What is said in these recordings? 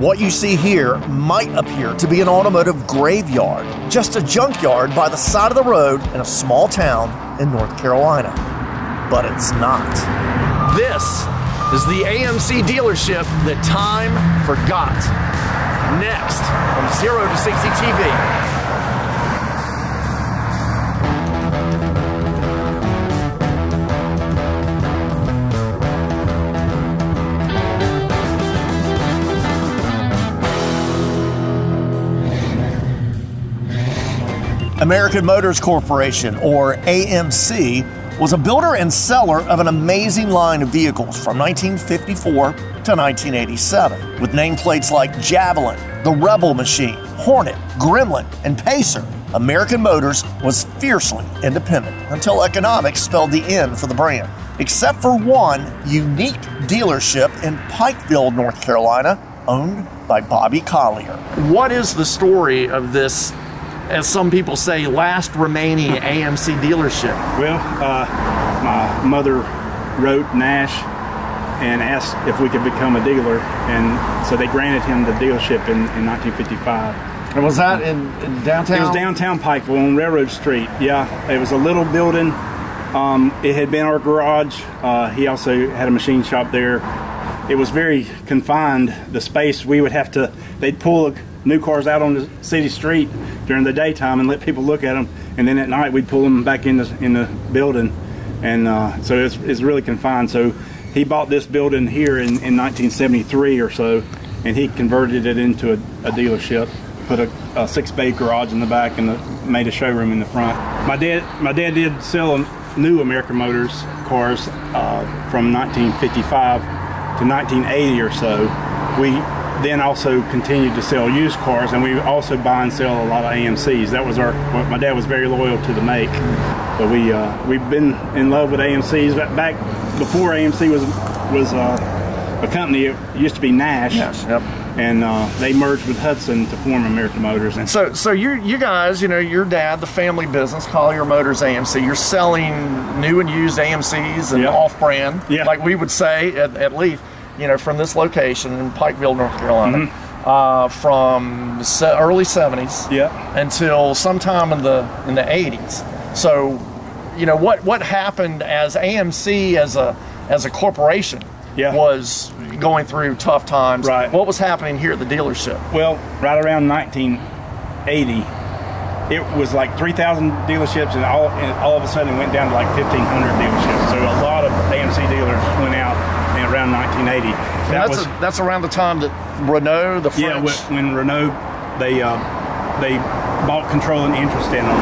What you see here might appear to be an automotive graveyard, just a junkyard by the side of the road in a small town in North Carolina. But it's not. This is the AMC dealership that time forgot. Next on 0 to 60 TV. American Motors Corporation, or AMC, was a builder and seller of an amazing line of vehicles from 1954 to 1987. With nameplates like Javelin, the Rebel Machine, Hornet, Gremlin, and Pacer, American Motors was fiercely independent until economics spelled the end for the brand. Except for one unique dealership in Pikeville, North Carolina, owned by Bobby Collier. What is the story of this, as some people say, last remaining AMC dealership? Well, my mother wrote Nash and asked if we could become a dealer, and so they granted him the dealership in 1955. And was that in downtown? It was downtown Pikeville on Railroad Street. Yeah, it was a little building. It had been our garage. He also had a machine shop there. It was very confined, the space. We would have to, they'd pull new cars out on the city street during the daytime and let people look at them, and then at night we'd pull them back in the building, and so it's really confined. So he bought this building here in 1973 or so, and he converted it into a dealership, put a 6-bay garage in the back, and made a showroom in the front. My dad did sell new American Motors cars from 1955 to 1980 or so. We then also continued to sell used cars, and we also buy and sell a lot of AMCs. That was my dad was very loyal to the make. But we've been in love with AMCs. Back before AMC was a company, it used to be Nash. Yes, yep. And they merged with Hudson to form American Motors. And so you guys, you know, your dad, the family business, Collier Motors AMC, you're selling new and used AMCs and yep. off-brand, yeah. like we would say at Leith, you know, from this location in Pikeville, North Carolina, from early 70s yeah. until sometime in the 80s. So, you know, what happened as AMC as a corporation yeah. was going through tough times. Right. What was happening here at the dealership? Well, right around 1980, it was like 3,000 dealerships, and all of a sudden it went down to like 1,500 dealerships. So a lot of AMC dealers went out around 1980. That's around the time that Renault, the French... Yeah, when Renault, they bought controlling interest in them.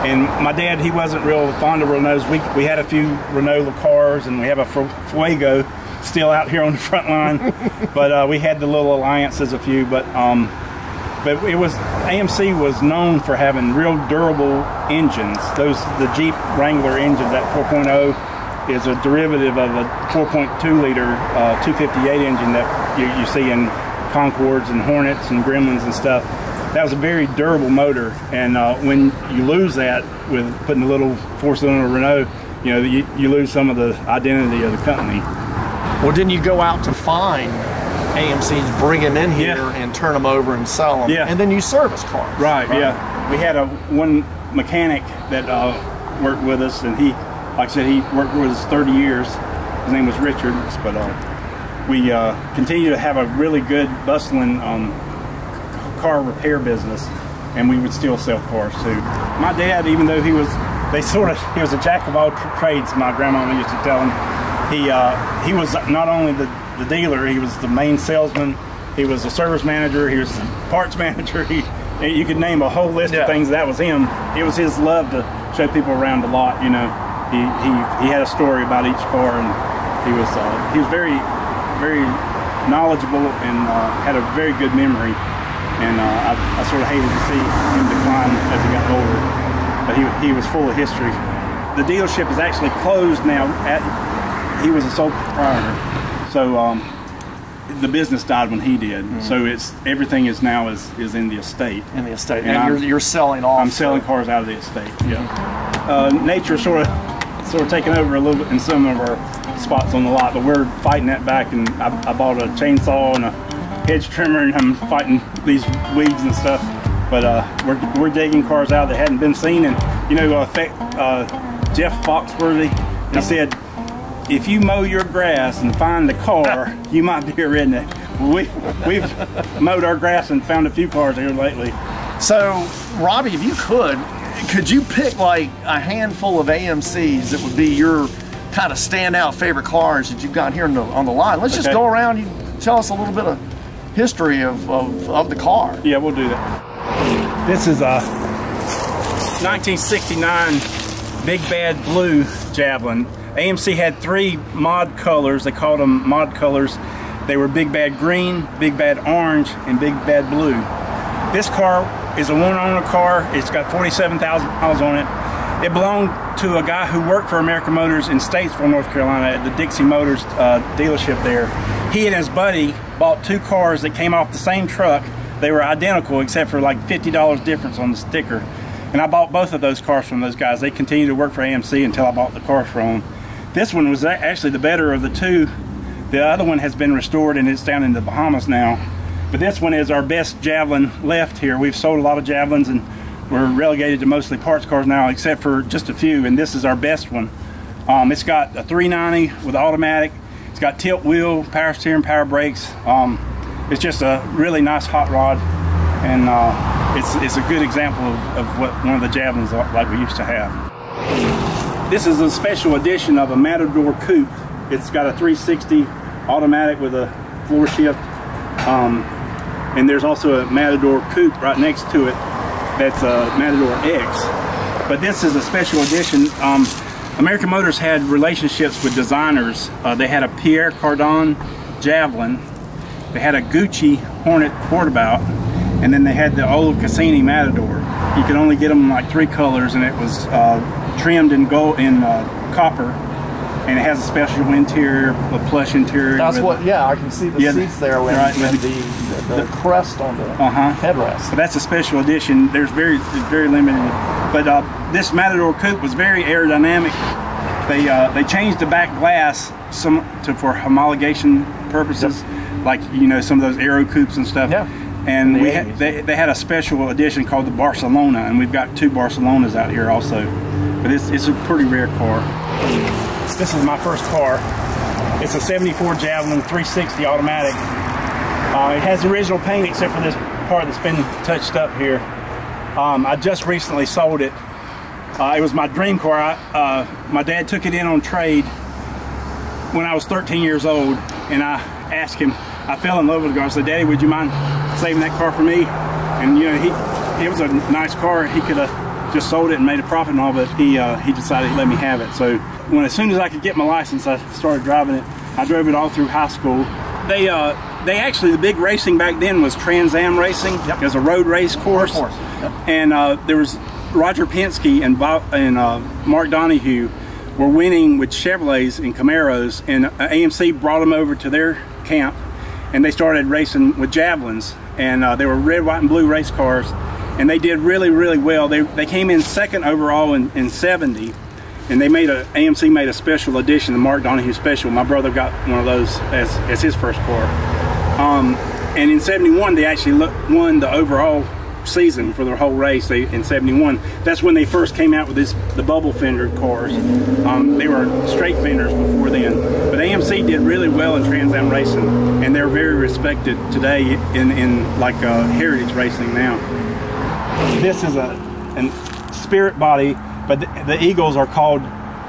And my dad, he wasn't real fond of Renaults. We had a few Renault LeithCars, and we have a Fuego still out here on the front line. But we had the little Alliances, a few. But it was, AMC was known for having real durable engines. The Jeep Wrangler engine, that 4.0, is a derivative of a 4.2 liter 258 engine that you see in Concords and Hornets and Gremlins and stuff. That was a very durable motor, and when you lose that with putting a little 4-cylinder Renault, you know, you lose some of the identity of the company. Well, didn't you go out to find AMCs, bring them in here, yeah. and turn them over and sell them, yeah. and then you service cars? Right. Yeah. We had one mechanic that worked with us, and he, like I said, he worked with us 30 years. His name was Richard, but we continue to have a really good, bustling car repair business, and we would still sell cars too. My dad, even though he was a jack of all trades, my grandmama used to tell him, he was not only the dealer, he was the main salesman, he was the service manager, he was the parts manager, you could name a whole list of things. That was him. It was his love to show people around the lot, you know. He had a story about each car, and he was very, very knowledgeable, and had a very good memory. And I sort of hated to see him decline as he got older, but he was full of history. The dealership is actually closed now. He was a sole proprietor, so the business died when he did. Mm-hmm. So everything is now is in the estate. In the estate, and you're selling off. I'm selling cars out of the estate. Mm-hmm. Yeah. Nature sort of taking over a little bit in some of our spots on the lot, but we're fighting that back. And I bought a chainsaw and a hedge trimmer and I'm fighting these weeds and stuff. But we're digging cars out that hadn't been seen. And you know, Jeff Foxworthy, he said, if you mow your grass and find the car, you might be a redneck. We've mowed our grass and found a few cars here lately. So, Robbie, if you could you pick like a handful of AMCs that would be your kind of standout favorite cars that you've got here on the line? Let's just go around. You tell us a little bit of history of the car. Yeah, we'll do that. This is a 1969 Big Bad Blue Javelin. AMC had 3 mod colors. They called them mod colors. They were Big Bad Green, Big Bad Orange, and Big Bad Blue. This car is a one-owner car. It's got 47,000 miles on it. It belonged to a guy who worked for American Motors in Statesville, North Carolina, at the Dixie Motors dealership there. He and his buddy bought 2 cars that came off the same truck. They were identical except for like $50 difference on the sticker. And I bought both of those cars from those guys. They continued to work for AMC until I bought the cars from them. This one was actually the better of the 2. The other one has been restored and it's down in the Bahamas now. But this one is our best Javelin left here. We've sold a lot of Javelins and we're relegated to mostly parts cars now, except for just a few, and this is our best one. It's got a 390 with automatic. It's got tilt wheel, power steering, power brakes. It's just a really nice hot rod, and it's a good example of what one of the Javelins like we used to have. This is a special edition of a Matador Coupe. It's got a 360 automatic with a floor shift, and there's also a Matador Coupe right next to it. That's a Matador X. But this is a special edition. American Motors had relationships with designers. They had a Pierre Cardin Javelin. They had a Gucci Hornet Portabout. And then they had the old Cassini Matador. You could only get them in like 3 colors, and it was trimmed in gold, in copper. And it has a special interior, a plush interior. That's what, yeah, I can see the seats there with the crest on the headrest. So that's a special edition. It's very limited. But this Matador Coupe was very aerodynamic. They changed the back glass for homologation purposes, like, you know, some of those Aero Coupes and stuff. Yeah. And they had a special edition called the Barcelona, and we've got 2 Barcelonas out here also. But it's a pretty rare car. This is my first car. It's a 74 Javelin 360 automatic. It has the original paint except for this part that's been touched up here. I just recently sold it. It was my dream car. My dad took it in on trade when I was 13 years old, and I asked him, I fell in love with the car. I said, Daddy, would you mind saving that car for me? And you know, it was a nice car. He could have just sold it and made a profit and all, but he decided to let me have it. So as soon as I could get my license, I started driving it. I drove it all through high school. They actually, the big racing back then was Trans Am racing. Yep. It was a road race course. Yep. And there was Roger Penske and Mark Donahue were winning with Chevrolets and Camaros, and AMC brought them over to their camp, and they started racing with Javelins, and they were red, white, and blue race cars, and they did really, really well. They came in 2nd overall in 70, and AMC made a special edition, the Mark Donahue Special. My brother got one of those as his first car. And in 71, they actually won the overall season for their whole race. In 71, that's when they first came out with the bubble fender cars. They were straight fenders before then, but AMC did really well in Trans Am racing, and they're very respected today in like heritage racing now. This is a Spirit body, but the Eagles are called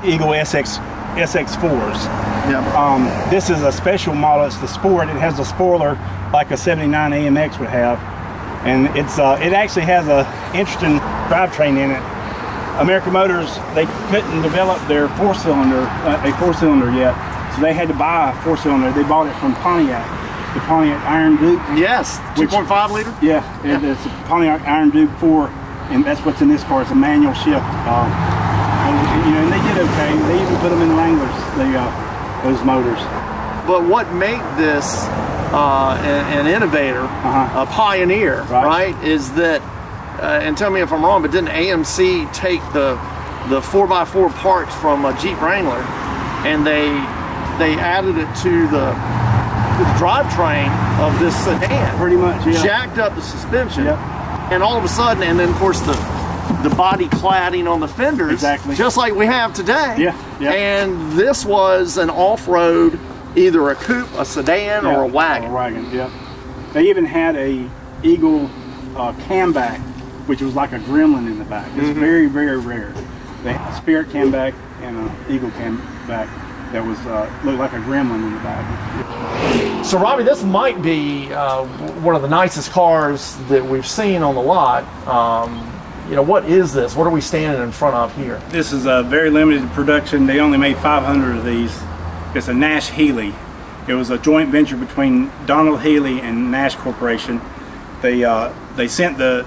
Eagle SX4s. Yep. This is a special model. It's the Sport. It has a spoiler like a 79 AMX would have, and it actually has a interesting drivetrain in it. American Motors, they couldn't develop their a four-cylinder yet, so they had to buy a 4-cylinder. They bought it from Pontiac, the Pontiac Iron Duke. Yes, 2.5 liter. Yeah, it's a Pontiac Iron Duke 4, and that's what's in this car. It's a manual shift. And they did okay. They even put them in Wranglers, those motors. But what made this an innovator, a pioneer, right, is that, and tell me if I'm wrong, but didn't AMC take the 4x4 parts from a Jeep Wrangler and they added it to drivetrain of this sedan. Pretty much, yeah. Jacked up the suspension. Yep. And all of a sudden, and then of course the body cladding on the fenders. Exactly. Just like we have today. Yeah, yeah. And this was an off-road, either a coupe, a sedan, or a wagon. Or a wagon, yeah. They even had a Eagle camback, which was like a Gremlin in the back. It's very, very rare. They had a Spirit camback and an Eagle camback that was looked like a Gremlin in the back. So Robbie, this might be one of the nicest cars that we've seen on the lot. You know, what is this? What are we standing in front of here? This is a very limited production. They only made 500 of these. It's a Nash Healy. It was a joint venture between Donald Healy and Nash Corporation. They sent the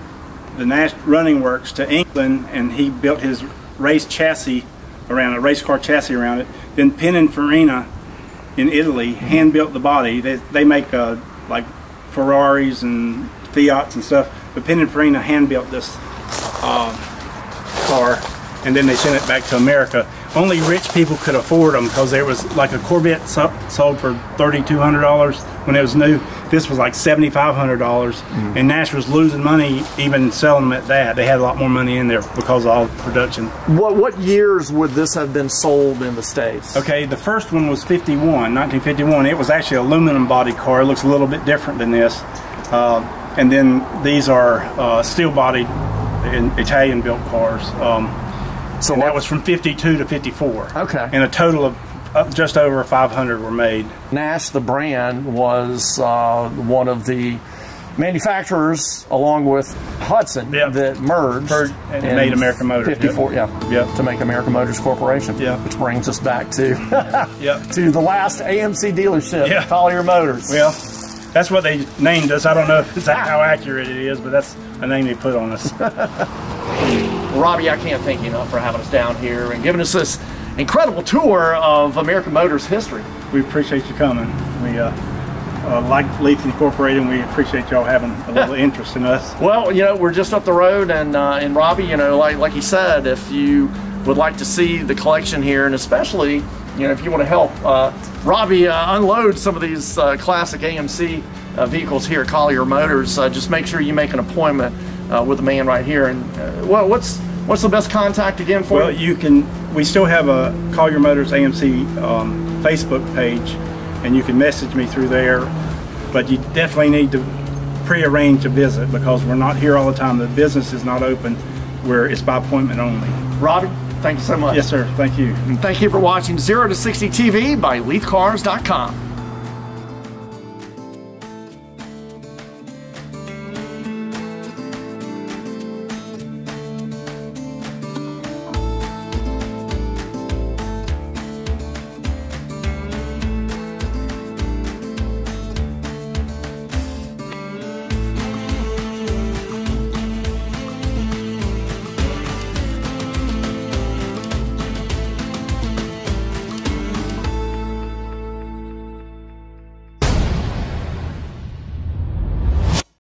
Nash Running Works to England, and he built his race chassis around a race car chassis around it. Then Pininfarina in Italy hand built the body. They make like Ferraris and Fiats and stuff, but Pininfarina hand built this car, and then they sent it back to America. Only rich people could afford them, because there was like a Corvette sold for $3,200 when it was new. This was like $7,500, and Nash was losing money even selling them at that. They had a lot more money in there because of all the production. What years would this have been sold in the States? Okay, the first one was 1951. It was actually an aluminum body car. It looks a little bit different than this. And then these are steel bodied Italian built cars. So that was from 52 to 54. Okay. And a total of just over 500 were made. Nash, the brand, was one of the manufacturers, along with Hudson, that merged and made American Motors. 54, to make American Motors Corporation. Which brings us back to to the last AMC dealership, Collier Motors. Well, that's what they named us. I don't know if it's how accurate it is, but that's a name they put on us. Robbie, I can't thank you enough for having us down here and giving us this incredible tour of American Motors history. We appreciate you coming. We like Leith Incorporated, and we appreciate y'all having a little interest in us. Well, you know, we're just up the road, and Robbie, you know, like you said, if you would like to see the collection here, and especially, you know, if you want to help Robbie unload some of these classic AMC vehicles here at Collier Motors, just make sure you make an appointment with the man right here. And well, what's the best contact again for you? Well, you can. We still have a Collier Motors AMC Facebook page, and you can message me through there. But you definitely need to pre-arrange a visit, because we're not here all the time. The business is not open. It's by appointment only. Robbie, thank you so much. Yes, sir. Thank you. And thank you for watching 0 to 60 TV by LeithCars.com.